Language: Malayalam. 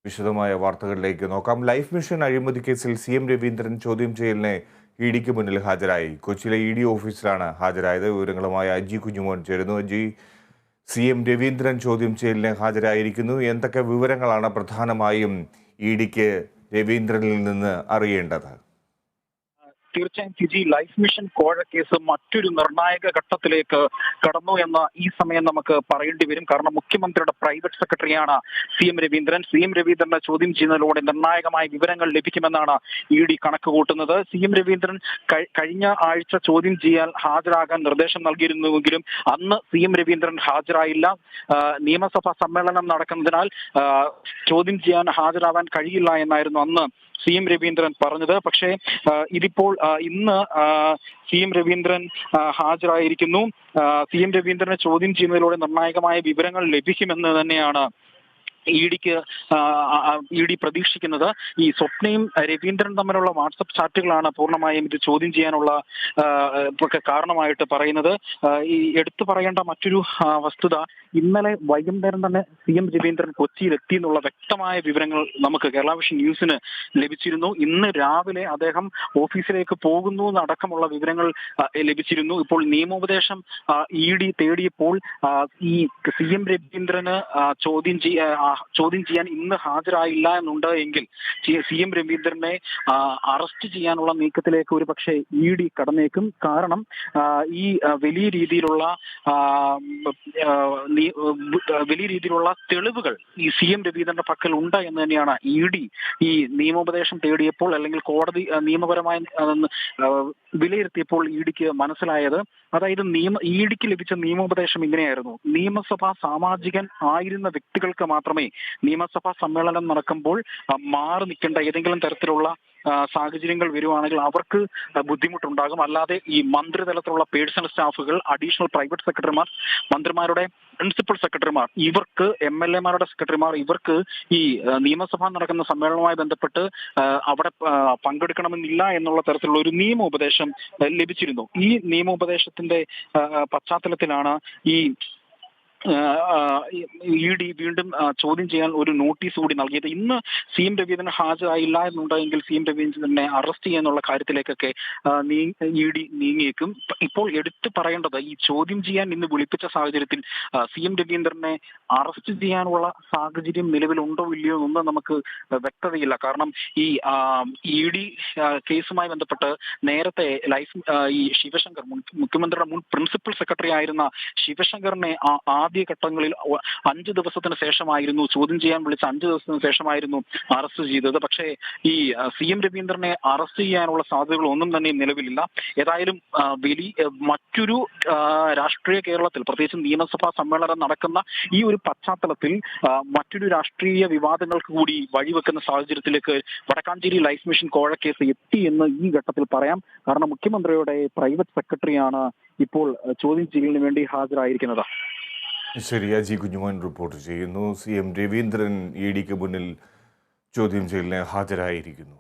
വിശദമായ വാർത്തകളിലേക്ക് നോക്കാം. ലൈഫ് മിഷൻ അഴിമതി കേസിൽ CM രവീന്ദ്രൻ ചോദ്യം ചെയ്യലിനെ ഇഡിക്ക് മുന്നിൽ ഹാജരായി. കൊച്ചിയിലെ ED ഓഫീസിലാണ് ഹാജരായത്. വിവരങ്ങളുമായി അജി കുഞ്ഞുമോൻ ചേരുന്നു. അജി, CM രവീന്ദ്രൻ ചോദ്യം ചെയ്യലിനെ ഹാജരായിരിക്കുന്നു. എന്തൊക്കെ വിവരങ്ങളാണ് പ്രധാനമായും ഇഡിക്ക് രവീന്ദ്രനിൽ നിന്ന് അറിയേണ്ടത്? തീർച്ചയായും ഫിജി, ലൈഫ് മിഷൻ കോഴ കേസ് മറ്റൊരു നിർണായക ഘട്ടത്തിലേക്ക് കടന്നു എന്ന് ഈ സമയം നമുക്ക് പറയേണ്ടി വരും. കാരണം മുഖ്യമന്ത്രിയുടെ പ്രൈവറ്റ് സെക്രട്ടറിയാണ് CM രവീന്ദ്രൻ. CM രവീന്ദ്രനെ ചോദ്യം ചെയ്യുന്നതിലൂടെ നിർണായകമായ വിവരങ്ങൾ ലഭിക്കുമെന്നാണ് ED കണക്ക് കൂട്ടുന്നത്. CM രവീന്ദ്രൻ കഴിഞ്ഞ ആഴ്ച ചോദ്യം ചെയ്യാൻ ഹാജരാകാൻ നിർദ്ദേശം നൽകിയിരുന്നുവെങ്കിലും അന്ന് CM രവീന്ദ്രൻ ഹാജരായില്ല. നിയമസഭാ സമ്മേളനം നടക്കുന്നതിനാൽ ചോദ്യം ചെയ്യാൻ ഹാജരാവാൻ കഴിയില്ല എന്നായിരുന്നു അന്ന് CM രവീന്ദ്രൻ പറഞ്ഞത്. പക്ഷേ ഇതിപ്പോൾ ഇന്ന് CM രവീന്ദ്രൻ ഹാജരായിരിക്കുന്നു. CM രവീന്ദ്രനെ ചോദ്യം ചെയ്യുന്നതിലൂടെ നിർണായകമായ വിവരങ്ങൾ ലഭിക്കുമെന്ന് തന്നെയാണ് ED പ്രതീക്ഷിക്കുന്നത്. ഈ സ്വപ്നയും രവീന്ദ്രൻ തമ്മിലുള്ള വാട്സപ്പ് ചാറ്റുകളാണ് പൂർണ്ണമായും ഇത് ചോദ്യം ചെയ്യാനുള്ള കാരണമായിട്ട് പറയുന്നത്. ഈ എടുത്തു പറയേണ്ട മറ്റൊരു വസ്തുത, ഇന്നലെ വൈകുന്നേരം തന്നെ CM രവീന്ദ്രൻ കൊച്ചിയിലെത്തി എന്നുള്ള വ്യക്തമായ വിവരങ്ങൾ നമുക്ക് കേരള വിഷൻ ന്യൂസിന് ലഭിച്ചിരുന്നു. ഇന്ന് രാവിലെ അദ്ദേഹം ഓഫീസിലേക്ക് പോകുന്നു എന്നടക്കമുള്ള വിവരങ്ങൾ ലഭിച്ചിരുന്നു. ഇപ്പോൾ നിയമോപദേശം ED തേടിയപ്പോൾ ഈ CM രവീന്ദ്രന് ചോദ്യം ചെയ്യാൻ ഇന്ന് ഹാജരായില്ല എന്നുണ്ട് എങ്കിൽ CM രവീന്ദ്രനെ അറസ്റ്റ് ചെയ്യാനുള്ള നീക്കത്തിലേക്ക് ഒരു പക്ഷേ ED കടന്നേക്കും. കാരണം ഈ വലിയ രീതിയിലുള്ള തെളിവുകൾ ഈ CM രവീന്ദ്രന്റെ പക്കൽ ഉണ്ട് എന്ന് തന്നെയാണ് ED ഈ നിയമോപദേശം തേടിയപ്പോൾ അല്ലെങ്കിൽ കോടതി നിയമപരമായി വിലയിരുത്തിയപ്പോൾ EDക്ക് മനസ്സിലായത്. അതായത് EDക്ക് ലഭിച്ച നിയമോപദേശം ഇങ്ങനെയായിരുന്നു: നിയമസഭാ സാമാജികൻ ആയിരുന്ന വ്യക്തികൾക്ക് മാത്രമേ നിയമസഭാ സമ്മേളനം നടക്കുമ്പോൾ മാറി നിൽക്കേണ്ട ഏതെങ്കിലും തരത്തിലുള്ള സാഹചര്യങ്ങൾ വരുവാണെങ്കിൽ അവർക്ക് ബുദ്ധിമുട്ടുണ്ടാകും. അല്ലാതെ ഈ മന്ത്രിതലത്തിലുള്ള പേഴ്സണൽ സ്റ്റാഫുകൾ, അഡീഷണൽ പ്രൈവറ്റ് സെക്രട്ടറിമാർ, മന്ത്രിമാരുടെ പ്രിൻസിപ്പൽ സെക്രട്ടറിമാർ, ഇവർക്ക് MLA-മാരുടെ സെക്രട്ടറിമാർ, ഇവർക്ക് ഈ നിയമസഭ നടക്കുന്ന സമ്മേളനവുമായി ബന്ധപ്പെട്ട് അവിടെ പങ്കെടുക്കണമെന്നില്ല എന്നുള്ള തരത്തിലുള്ള ഒരു നിയമോപദേശം ലഭിച്ചിരുന്നു. ഈ നിയമോപദേശത്തിന്റെ പശ്ചാത്തലത്തിലാണ് ഈ ED വീണ്ടും ചോദ്യം ചെയ്യാൻ ഒരു നോട്ടീസ് കൂടി നൽകിയത്. ഇന്ന് CM രവീന്ദ്രൻ ഹാജരായില്ല എന്നുണ്ടെങ്കിൽ CM രവീന്ദ്രനെ അറസ്റ്റ് ചെയ്യാനുള്ള കാര്യത്തിലേക്കൊക്കെ ED നീങ്ങിയേക്കും. ഇപ്പോൾ എടുത്തു പറയേണ്ടത്, ഈ ചോദ്യം ചെയ്യാൻ ഇന്ന് വിളിപ്പിച്ച സാഹചര്യത്തിൽ CM രവീന്ദ്രനെ അറസ്റ്റ് ചെയ്യാനുള്ള സാഹചര്യം നിലവിലുണ്ടോ ഇല്ലയോ എന്നൊന്നും നമുക്ക് വ്യക്തതയില്ല. കാരണം ഈ ED കേസുമായി ബന്ധപ്പെട്ട് നേരത്തെ ഈ ശിവശങ്കർ, മുഖ്യമന്ത്രിയുടെ മുൻ പ്രിൻസിപ്പൽ സെക്രട്ടറി ആയിരുന്ന ശിവശങ്കറിനെ ഘട്ടങ്ങളിൽ 5 ദിവസത്തിന് ശേഷമായിരുന്നു ചോദ്യം ചെയ്യാൻ വിളിച്ച 5 ദിവസത്തിന് ശേഷമായിരുന്നു അറസ്റ്റ് ചെയ്തത്. പക്ഷേ ഈ CM രവീന്ദ്രനെ അറസ്റ്റ് ചെയ്യാനുള്ള സാധ്യതകൾ ഒന്നും തന്നെ നിലവിലില്ല. ഏതായാലും മറ്റൊരു രാഷ്ട്രീയ കേരളത്തിൽ, പ്രത്യേകിച്ച് നിയമസഭാ സമ്മേളനം നടക്കുന്ന ഈ ഒരു പശ്ചാത്തലത്തിൽ മറ്റൊരു രാഷ്ട്രീയ വിവാദങ്ങൾക്ക് കൂടി വഴിവെക്കുന്ന സാഹചര്യത്തിലേക്ക് വടക്കാഞ്ചേരി ലൈഫ് മിഷൻ കോഴ കേസ് എത്തി എന്ന് ഈ ഘട്ടത്തിൽ പറയാം. കാരണം മുഖ്യമന്ത്രിയുടെ പ്രൈവറ്റ് സെക്രട്ടറിയാണ് ഇപ്പോൾ ചോദ്യം ചെയ്യലിന് വേണ്ടി ഹാജരായിരിക്കുന്നത്. ശരി, അജി കുഞ്ഞുമോൻ റിപ്പോർട്ട് ചെയ്യുന്നു. CM രവീന്ദ്രൻ EDക്ക് മുന്നിൽ ചോദ്യം ചെയ്യലിന് ഹാജരായിരിക്കുന്നു.